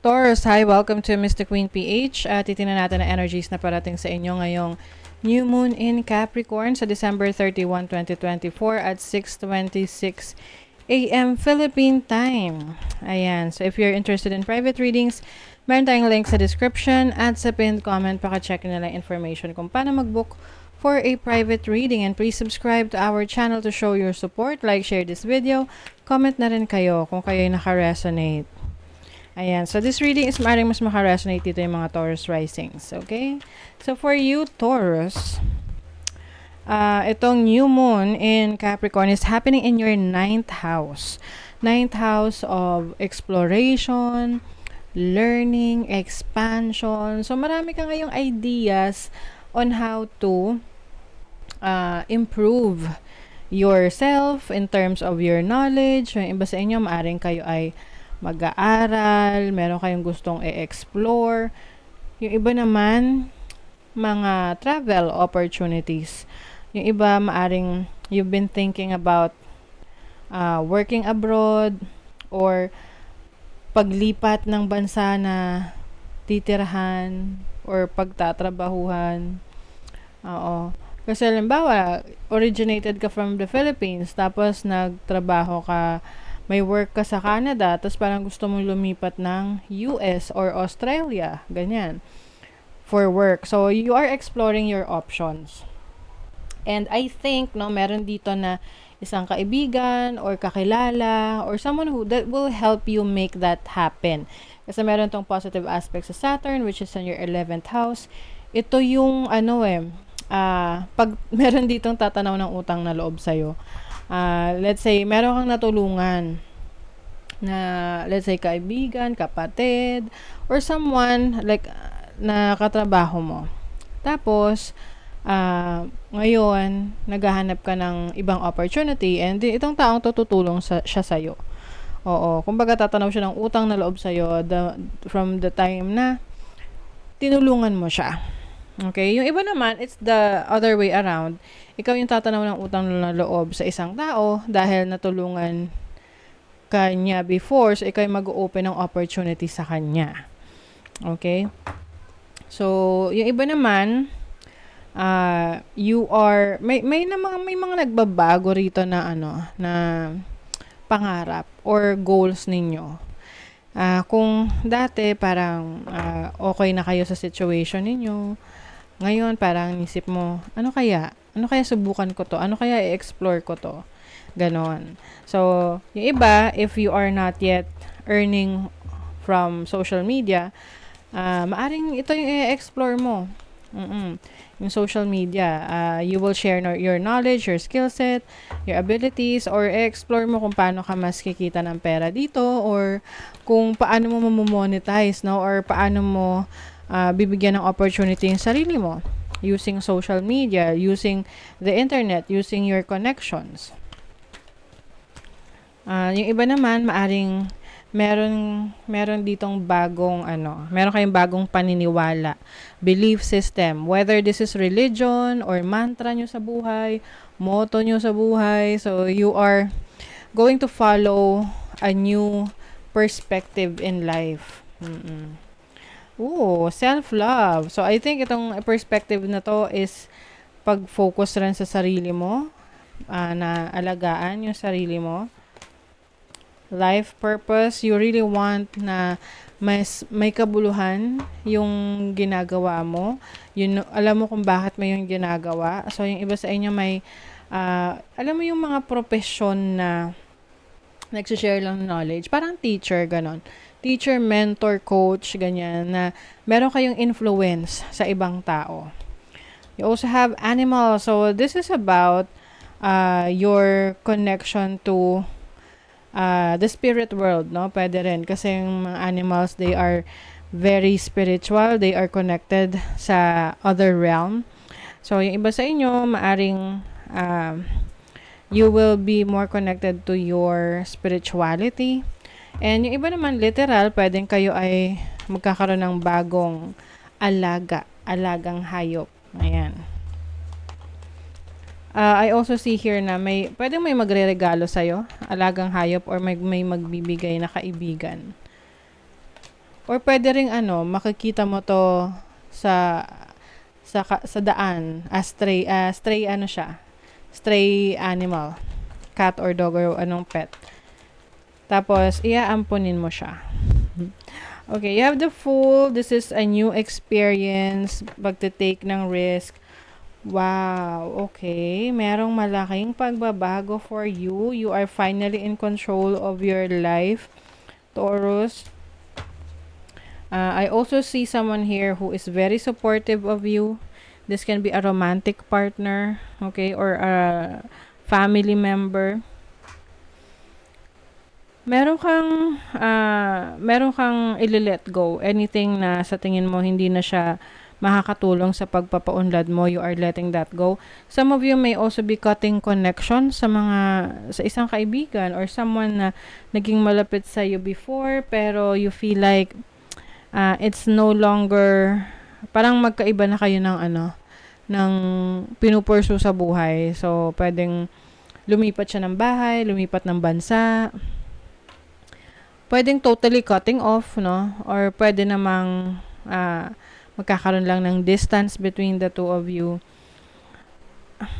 Taurus, hi! Welcome to Mr. Queen PH. Titingnan natin ang energies na parating sa inyo ngayong New Moon in Capricorn sa December 31, 2024 at 6:26 a.m. Philippine Time. Ayan. So if you're interested in private readings, meron tayong link sa description at sa pinned comment. Paka-check nila information kung paano mag-book for a private reading. And please subscribe to our channel to show your support. Like, share this video. Comment na rin kayo kung kayo naka-resonate. Ayan. So, this reading is maaaring mas maka-resonate dito yung mga Taurus risings. Okay? So, for you, Taurus, itong new moon in Capricorn is happening in your 9th house. 9th house of exploration, learning, expansion. So, marami ka ngayong ideas on how to improve yourself in terms of your knowledge. Yung iba sa inyo, maaaring kayo ay mag-aaral, meron kayong gustong i-explore. Yung iba naman, mga travel opportunities. Yung iba, maaring you've been thinking about working abroad or paglipat ng bansa na titirahan or pagtatrabahuhan. Oo. Kasi halimbawa, originated ka from the Philippines, tapos nagtrabaho ka, may work ka sa Canada, tapos parang gusto mong lumipat ng US or Australia, ganyan, for work. So, you are exploring your options. And I think, no, meron dito na isang kaibigan or kakilala or someone who that will help you make that happen. Kasi meron tong positive aspect sa Saturn, which is in your 11th house. Ito yung, pag meron ditong tatanaw ng utang na loob sa'yo, let's say, meron kang natulungan na, let's say, kaibigan, kapatid, or someone, like, na katrabaho mo. Tapos, ngayon, naghahanap ka ng ibang opportunity, and itong taong tutulong siya sa'yo. Oo, kumbaga tatanaw siya ng utang na loob sa'yo from the time na tinulungan mo siya. Okay? Yung iba naman, it's the other way around. Ikaw yung tatanaw ng utang na loob sa isang tao dahil natulungan ka niya before, so ikaw yung mag-open ng opportunity sa kanya. Okay? So, yung iba naman, you are, may mga nagbabago rito na na pangarap or goals ninyo. Kung dati parang okay na kayo sa situation ninyo, ngayon, parang isip mo, ano kaya subukan ko to? Ano kaya i-explore ko to? Ganon. So, yung iba, if you are not yet earning from social media, maaring ito yung i-explore mo. Yung social media. You will share your knowledge, your skill set, your abilities, or i-explore mo kung paano ka mas kikita ng pera dito, or kung paano mo mamonetize, no? Or paano mo bibigyan ng opportunity yung sarili mo using social media, using the internet, using your connections. Yung iba naman, maaring meron ditong meron kayong bagong paniniwala, belief system, whether this is religion or mantra nyo sa buhay, motto nyo sa buhay. So, you are going to follow a new perspective in life. Self-love. So, I think itong perspective na to is pag-focus rin sa sarili mo, na alagaan yung sarili mo. Life purpose, you really want na may kabuluhan yung ginagawa mo. Alam mo kung bakit mo yung ginagawa. So, yung iba sa inyo may, alam mo yung mga profession na nagsishare lang knowledge. Parang teacher, ganon. Teacher, mentor, coach, ganyan, na meron kayong influence sa ibang tao. You also have animals. So, this is about your connection to the spirit world, no? Pwede rin. Kasi yung mga animals, they are very spiritual. They are connected sa other realm. So, yung iba sa inyo, maaring you will be more connected to your spirituality. And yung iba naman, literal, pwedeng kayo ay magkakaroon ng bagong alagang hayop. Ayan. I also see here na pwedeng may magre-regalo sa'yo, alagang hayop, or may magbibigay na kaibigan. Or pwede ring makikita mo to sa sa daan, stray siya, stray animal, cat or dog or anong pet. Tapos iaampunin mo siya. Okay, you have the Fool. This is a new experience, pagte-take ng risk. Wow, okay. Merong malaking pagbabago for you. You are finally in control of your life, Taurus. I also see someone here who is very supportive of you. This can be a romantic partner, okay, or a family member. Meron kang i-let go. Anything na sa tingin mo hindi na siya makakatulong sa pagpapaunlad mo, you are letting that go. Some of you may also be cutting connection sa isang kaibigan or someone na naging malapit sa you before, pero you feel like it's no longer, parang magkaiba na kayo ng pinupursu sa buhay. So, pwedeng lumipat siya ng bahay, lumipat ng bansa. Pwedeng totally cutting off, no? Or pwede namang magkakaroon lang ng distance between the two of you.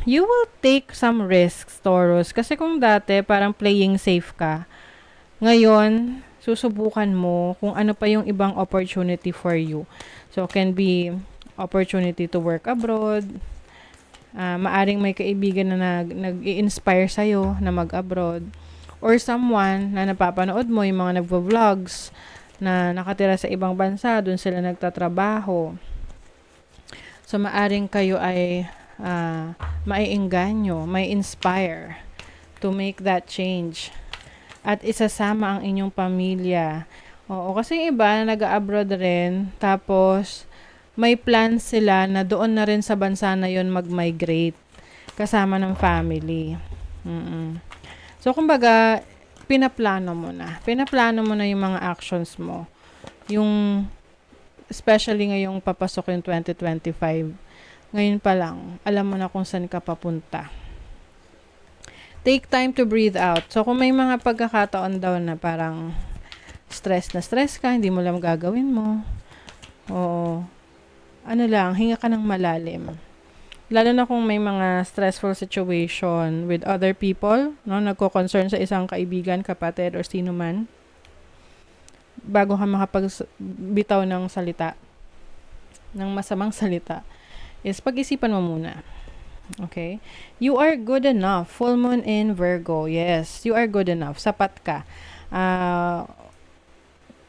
You will take some risks, Taurus. Kasi kung dati, parang playing safe ka. Ngayon, susubukan mo kung ano pa yung ibang opportunity for you. So, can be opportunity to work abroad. Maaring may kaibigan na nag-i-inspire sa'yo na mag-abroad. Or someone na napapanood mo, yung mga nagvo-vlogs na nakatira sa ibang bansa, dun sila nagtatrabaho. So, maaring kayo ay maiengganyo, may inspire to make that change. At isasama ang inyong pamilya. Oo, kasi iba nag-abroad rin, tapos may plans sila na doon na rin sa bansa na yon mag-migrate kasama ng family. So, kumbaga, pinaplano mo na yung mga actions mo. Yung, especially ngayong papasok yung 2025, ngayon pa lang, alam mo na kung saan ka papunta. Take time to breathe out. So, kung may mga pagkakataon daw na parang stress ka, hindi mo lang gagawin mo. Oo. Hinga ka ng malalim. Lalo na kung may mga stressful situation with other people, no, nagko-concern sa isang kaibigan, kapatid, or sino man, bago ka makapagbitaw ng salita, ng masamang salita, is pag-isipan mo muna. Okay? You are good enough. Full moon in Virgo. Yes, you are good enough. Sapat ka.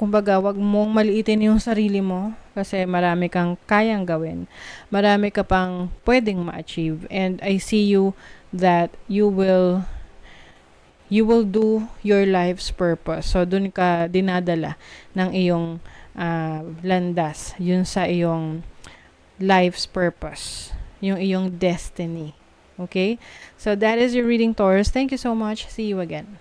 Kumbaga, wag mong maliitin yung sarili mo kasi marami kang kayang gawin. Marami ka pang pwedeng ma-achieve. And I see you that you will do your life's purpose. So, dun ka dinadala ng iyong landas. Yun sa iyong life's purpose. Yung iyong destiny. Okay? So, that is your reading, Taurus. Thank you so much. See you again.